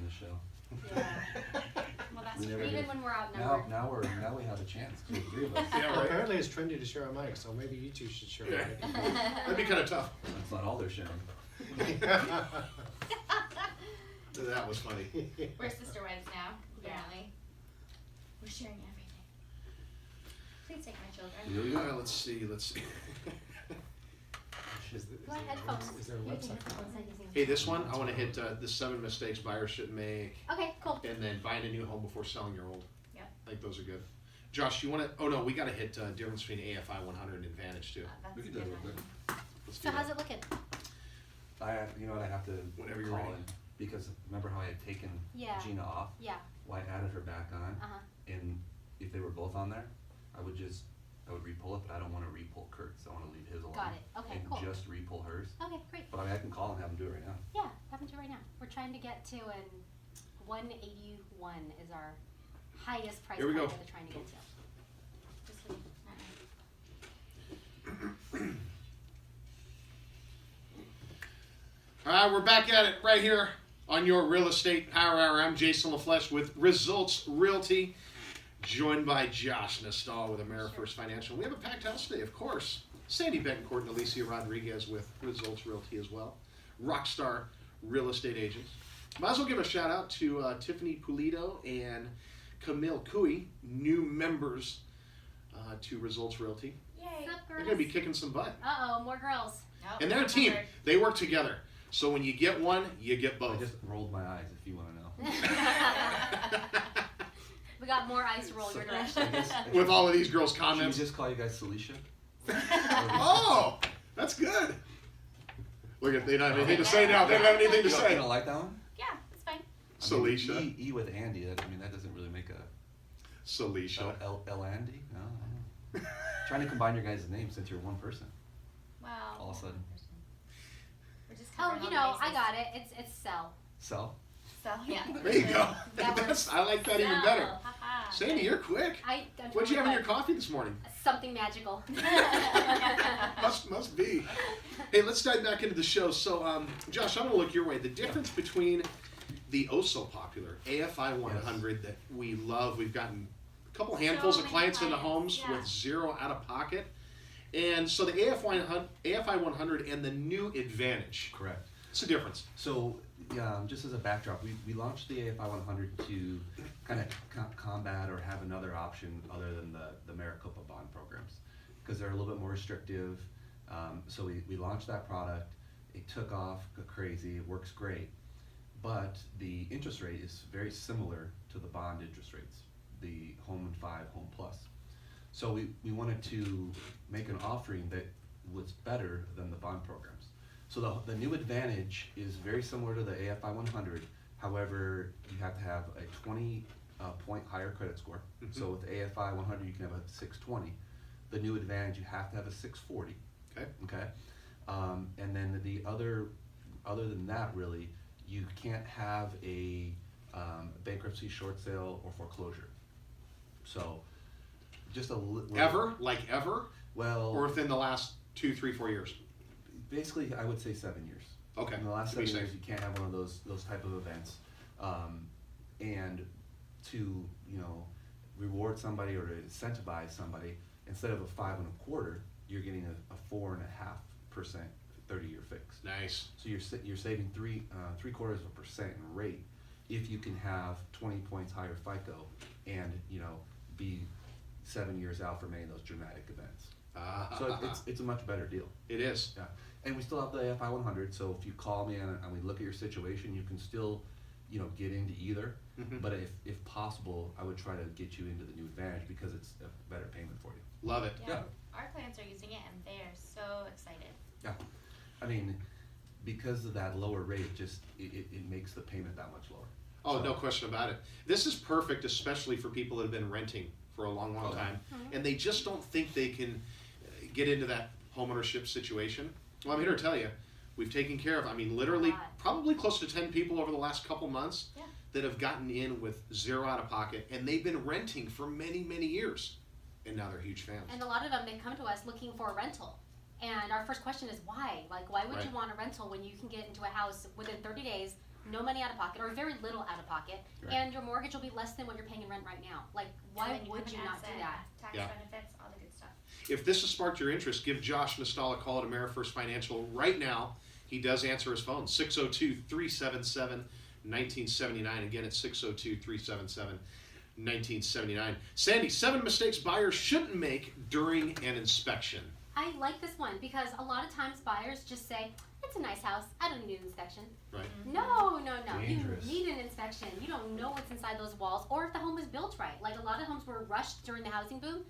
on this show. Yeah. Well, that's We never even do. when we're outnumbered. Now we have a chance, 'cause there's three of us. Yeah, Well, right. apparently it's trendy to share a mic, so maybe you two should share a Yeah. mic. That'd be kind of tough. That's not all they're sharing. That was funny. We're sister wives now, apparently. We're sharing everything. Please take my children. Let's see. Is My headphones. Is there a You're using website? headphones, I'm using Hey, this one, I want to hit the 7 mistakes buyers shouldn't make, Okay, cool. and then buying a new home before selling your old. Yep. I think those are good. Josh, you want to? Oh no, we got to hit difference between AFI 100 and Advantage too. That's We a could do it good real quick. one. Let's do So how's that. it looking? You know what, I have to Whenever you're call ready. in, because remember how I had taken Yeah. Gina off? Yeah. Well, I added her back on, Uh-huh. and if they were both on there, I would re-pull it, but I don't wanna re-pull Kurt's, I wanna leave his alone. Got it. Okay, cool. And just re-pull hers, Okay, great. but I mean, I can call and have them do it right now. Yeah, happen to right now. We're trying to get to an 181 is our highest price Here we point go. that we're trying to get to. Just kidding. All right, we're back at it right here on your Real Estate Power Hour. I'm Jason LaFleche with Results Realty, joined by Josh Nestal with AmeriFirst Financial. We have a packed house today, of course. Sandy Betancourt and Alicia Rodriguez with Results Realty as well. Rockstar real estate agents. Might as well give a shout out to Tiffany Pulido and Camille Cooey, new members to Results Realty. Yay. What's up, They're girls? going to be kicking some butt. Uh-oh, more girls. And they're a team. They work together. So when you get one, you get I both. just rolled my eyes, if you wanna know. We got more ice roll your direction. With all of these girls' Should comments. we just call you guys Celicia? Oh, that's good. Look at they don't have anything to say now. They don't have anything to You say. don't like that one? Yeah, it's fine. I mean, Celicia. E with Andy, that doesn't really make a, Celicia. El Andy? No, I don't know. Trying to combine your guys' names since you're one person, Wow. all of a sudden. We're just oh, you know, I got it. It's Cell. Sell? So, yeah. There you go. That That's, works. I like that even better. Haha. Sandy, you're quick. I'm What'd you have in your totally coffee this morning? good. Something magical. Must be. Hey, let's dive back into the show. So, Josh, I'm gonna look your way. The difference between the oh so popular AFI 100 that we love, we've gotten a couple handfuls of many clients into clients, homes yeah. with zero out of pocket, and so the AFI 100 and the new Advantage. Correct. What's the difference? So, just as a backdrop, we launched the AFI 100 to kind of combat or have another option other than the Maricopa bond programs, because they're a little bit more restrictive. So we launched that product. It took off crazy. It works great, but the interest rate is very similar to the bond interest rates, the Home and 5, Home Plus. So we wanted to make an offering that was better than the bond programs. So the new Advantage is very similar to the AFI 100. However, you have to have a 20 point higher credit score. Mhm. So with AFI 100, you can have a 620. The new Advantage, you have to have a 640. Okay. Okay. And then other than that, really, you can't have a bankruptcy, short sale, or foreclosure. So, just Ever? Like ever? Well, Or within the last 2, 3, 4 years? basically, I would say 7 years. Okay. In the last to be 7 years, safe. you can't have one of those type of events, and to reward somebody or to incentivize somebody, instead of a 5 1/4, you're getting a 4.5% 30-year fix. Nice. So you're saving 3/4% in rate if you can have 20 points higher FICO and be 7 years out from any of those dramatic events. So it's a much better deal. It is. Yeah, and we still have the AFI 100. So if you call me and we look at your situation, you can still get into either. Mhm. But if possible, I would try to get you into the new Advantage because it's a better payment for you. Love it. Yeah, our clients are using it and they are so excited. Yeah, I mean, because of that lower rate, it makes the payment that much lower. Oh, So- no question about it. This is perfect, especially for people that have been renting for a long, long Oh. time, and they just don't think they can get into that homeownership situation. Well, I'm here to tell you, we've taken care of, literally, A lot. probably close to 10 people over the last couple months Yeah. that have gotten in with zero out of pocket, and they've been renting for many, many years, and now they're huge fans. And a lot of them, they come to us looking for a rental. And our first question is why? Like, why would Right. you want a rental when you can get into a house within 30 days no money out of pocket or very little out of pocket, Right. and your mortgage will be less than what you're paying in rent right now. Like, why And then would have you an not do asset, that? Tax Yeah. benefits, all the good stuff. If this has sparked your interest, give Josh Nostal a call at AmeriFirst Financial right now. He does answer his phone, 602-377-1979. Again, it's 602-377-1979. Sandy, 7 mistakes buyers shouldn't make during an inspection. I like this one because a lot of times buyers just say, it's a nice house, I don't need an inspection. Right. No. Dangerous. You need an inspection. You don't know what's inside those walls or if the home was built right. Like a lot of homes were rushed during the housing boom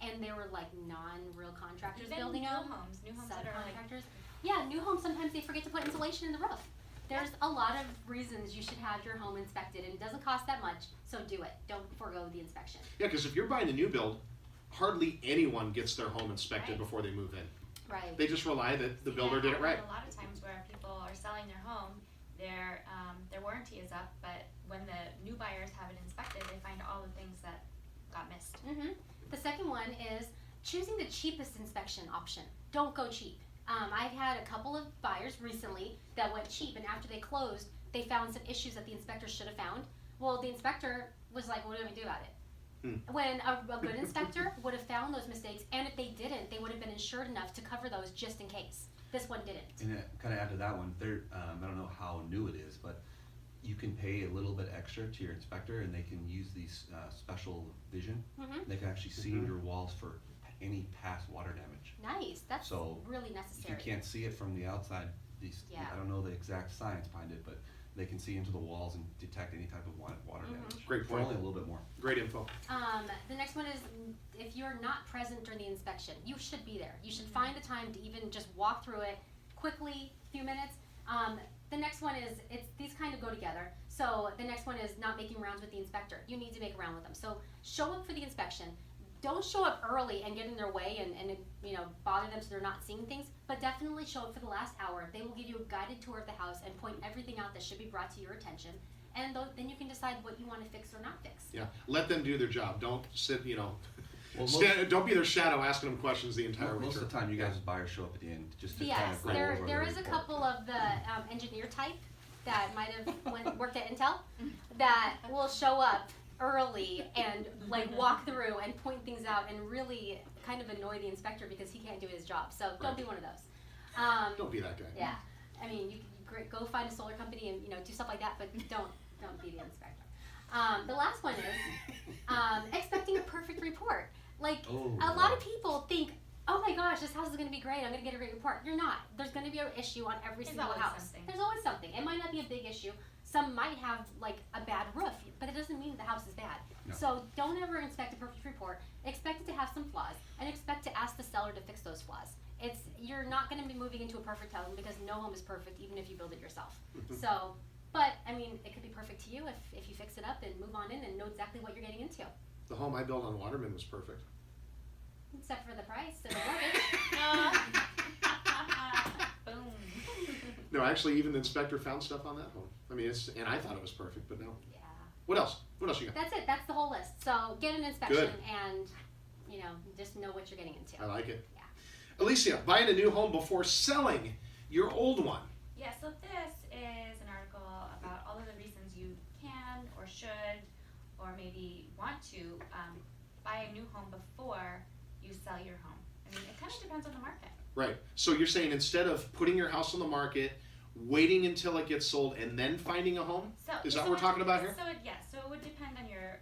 and there were like non-real contractors Even building new them. homes that are like, Subcontractors. Yeah, new homes sometimes they forget to put insulation in the roof. There's a lot of reasons you should have your home inspected and it doesn't cost that much, so do it. Don't forego the inspection. Yeah, because if you're buying a new build, hardly anyone gets their home inspected Right. before they move in. Right. They just rely that the builder yeah, did it I've right. had a lot of times where people are selling their home, their warranty is up, but when the new buyers have it inspected, they find all the things that got missed. The second one is choosing the cheapest inspection option. Don't go cheap. I've had a couple of buyers recently that went cheap, and after they closed, they found some issues that the inspector should have found. Well, the inspector was like, what do we do about it? When a good inspector would have found those mistakes, and if they didn't, they would have been insured enough to cover those just in case. This one didn't. And kind of add to that one, there, I don't know how new it is, but you can pay a little bit extra to your inspector and they can use these special vision. They can actually see your walls for any past water damage. Nice. That's So, really If you necessary. can't see it from the outside, Yeah. I don't know the exact science behind it, but they can see into the walls and detect any type of water damage. Great For point. only a little bit more. Great info. The next one is if you're not present during the inspection, you should be there. You should find the time to even just walk through it quickly, few minutes. The next one is, these kind of go together. So the next one is not making rounds with the inspector. You need to make a round with them. So show up for the inspection. Don't show up early and get in their way and bother them so they're not seeing things, but definitely show up for the last hour. They will give you a guided tour of the house and point everything out that should be brought to your attention. And then you can decide what you want to fix or not fix. Yeah, let them do their job. Don't sit, Well, don't be their shadow asking them questions the entire way most through. of the time, you guys as buyers show up at the end just to kind Yes, of go over there the is a report. couple of the engineer type that might have worked at Intel that will show up early and like walk through and point things out and really kind of annoy the inspector because he can't do his job. So don't be one of those. Don't be that guy. Yeah, I mean you go find a solar company and do stuff like that, but don't be the inspector. The last one is expecting a perfect report. Like Oh, a lot of people think, oh my gosh, this house is going to be great. I'm going to get a great report. You're not. There's going to be an issue on every There's single always house. something. There's always something. It might not be a big issue. Some might have like a bad roof, but it doesn't mean the house is bad. No. So don't ever expect a perfect report. Expect it to have some flaws, and expect to ask the seller to fix those flaws. You're not going to be moving into a perfect home because no home is perfect, even if you build it yourself. So, but I mean, it could be perfect to you if you fix it up and move on in and know exactly what you're getting into. The home I built on Waterman was perfect. Except for the price and the mortgage. Boom. No, actually, even the inspector found stuff on that home. I mean, and I thought it was perfect, but no. Yeah. What else? What else you got? That's it. That's the whole list. So get an inspection Good. and, just know what you're getting into. I like it. Yeah. Alicia, buying a new home before selling your old one. Yeah, so this is an article about all of the reasons you can or should or maybe want to buy a new home before you sell your home. I mean, it kind of depends on the market. Right. So you're saying instead of putting your house on the market, waiting until it gets sold, and then finding a home? Is that what we're talking about here? So it would depend on your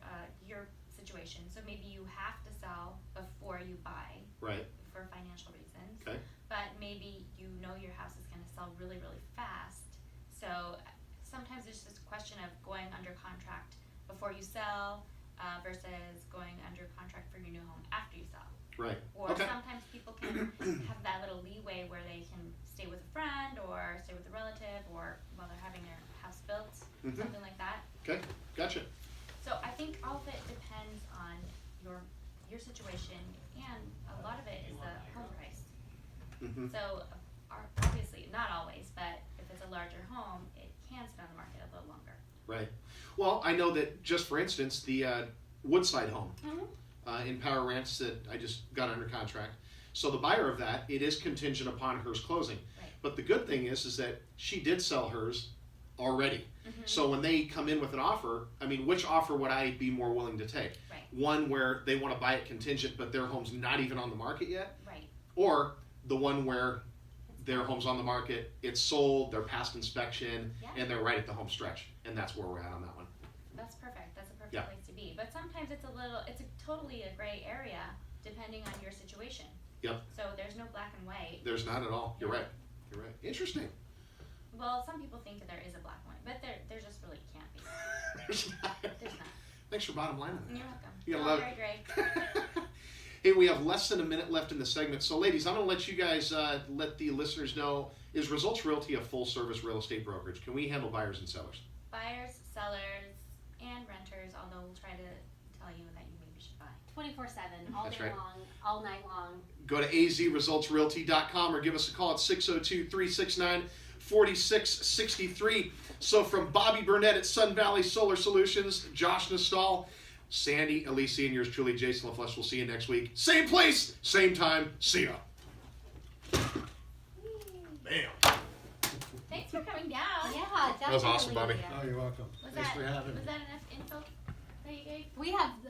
situation. So maybe you have to sell before you buy Right. for financial reasons. Okay. But maybe your house is going to sell really, really fast. So sometimes it's just a question of going under contract before you sell versus going under contract for your new home after you sell. Right. Or Okay. sometimes people can have that little leeway where they can stay with a friend or stay with a relative or while they're having their house built, Mhm. something like that. Okay. Gotcha. So I think all of it depends on your situation, and a lot of it is the home price. Mm-hmm. So obviously, not always, but if it's a larger home, it can sit on the market a little longer. Right. Well, I know that just for instance, the Woodside home in Power Ranch that I just got under contract. So the buyer of that, it is contingent upon hers closing. Right. But the good thing is that she did sell hers already. Mhm. So when they come in with an offer, I mean, which offer would I be more willing to take? Right. One where they want to buy it contingent, but their home's not even on the market yet, Right. or the one where their home's on the market, it's sold, they're past inspection, Yeah. and they're right at the home stretch, and that's where we're at on that one. That's perfect. That's a perfect Yeah. place to be. But sometimes it's totally a gray area depending on your situation. Yep. So there's no black and white. There's not at all. You're Yeah. right. You're right. Interesting. Well, some people think there is a black and white, but there just really can't be. There's not. There's not. Thanks for bottom lining that. You're welcome. You gotta Oh, love very it. great. Hey, we have less than a minute left in the segment. So, ladies, I'm going to let you guys let the listeners know, is Results Realty a full-service real estate brokerage? Can we handle buyers and sellers? Buyers, sellers, and renters, although we'll try to tell you that you maybe should buy. 24/7, all That's day right. long, all night long. Go to azresultsrealty.com or give us a call at 602-369-4663. So from Bobby Burnett at Sun Valley Solar Solutions, Josh Nastal, Sandy, Alicia, and yours truly, Jason LaFlesh. We'll see you next week. Same place, same time. See ya. Bam. Thanks for coming down. Yeah, definitely. was awesome, Bobby. Yeah. Oh, you're welcome. Was Thanks that for having me. enough info that you gave? We have so